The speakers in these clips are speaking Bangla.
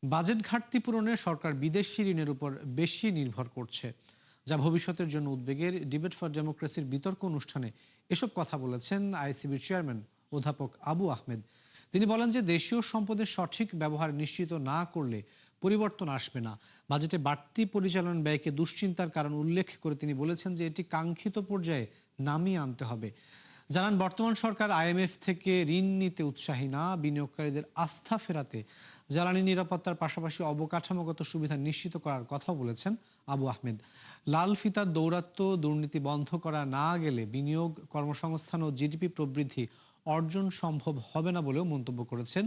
বাজেট ঘাটতি পূরণে সরকার বিদেশি ঋণের উপর বেশি নির্ভর করছে, যা ভবিষ্যতের জন্য উদ্বেগের। ডিবেট ফর ডেমোক্রেসির বিতর্ক অনুষ্ঠানে এসব কথা বলেছেন আইসিবির চেয়ারম্যান অধ্যাপক আবু আহমেদ। তিনি বলেন যে দেশীয় সম্পদের সঠিক ব্যবহার নিশ্চিত না করলে পরিবর্তন আসবে না। বাজেটে বাড়তি পরিচালন ব্যয়কে দুশ্চিন্তার কারণ উল্লেখ করে তিনি বলেছেন যে এটি কাঙ্ক্ষিত পর্যায়ে নামিয়ে আনতে হবে। জানান, বর্তমান সরকার আইএমএফ থেকে ঋণ নিতে উৎসাহী না, বিনিয়োগকারীদের আস্থা ফেরাতে জ্বালানি নিরাপত্তার পাশাপাশি অবকাঠামোগত সুবিধা নিশ্চিত করার কথা বলেছেন আবু আহমেদ। লাল ফিতার দৌরাত্ম্য, দুর্নীতি বন্ধ করা না গেলে বিনিয়োগ, কর্মসংস্থান ও জিডিপি প্রবৃদ্ধি অর্জন সম্ভব হবে না বলেও মন্তব্য করেছেন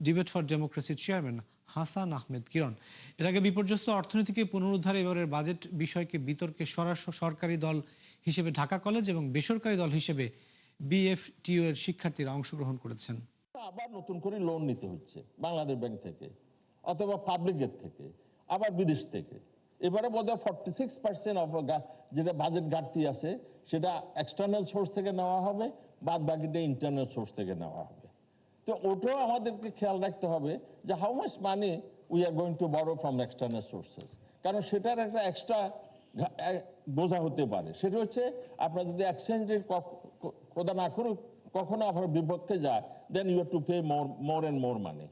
ডিবেট ফর ডেমোক্রেসির চেয়ারম্যান হাসান আহমেদ কিরণ। এর আগে বিপর্যস্ত অর্থনীতিকে পুনরুদ্ধারে এবারের বাজেট বিষয়কে বিতর্কে সরকারি দল হিসেবে ঢাকা কলেজ এবং বেসরকারি দল হিসেবে বিএফটিইউ এর শিক্ষার্থীরা অংশগ্রহণ করেছেন। আবার নতুন করে লোন নিতে হচ্ছে বাংলাদেশ ব্যাংক থেকে অথবা পাবলিকের থেকে, আবার বিদেশ থেকে। এবারে বোধহয় 46% অফ যেটা বাজেট ঘাটতি আছে সেটা এক্সটার্নাল সোর্স থেকে নেওয়া হবে, বাদ বাকিটা ইন্টারনাল সোর্স থেকে নেওয়া হবে। তো ওটাও আমাদেরকে খেয়াল রাখতে হবে যে how much money we are going to borrow from external sources, কারণ সেটার একটা এক্সট্রা বোঝা হতে পারে। সেটা হচ্ছে আপনার যদি এক্সচেঞ্জ রেট খোদা না করুক কখনো আপনার বিপক্ষে যায়, then you have to pay more and more money.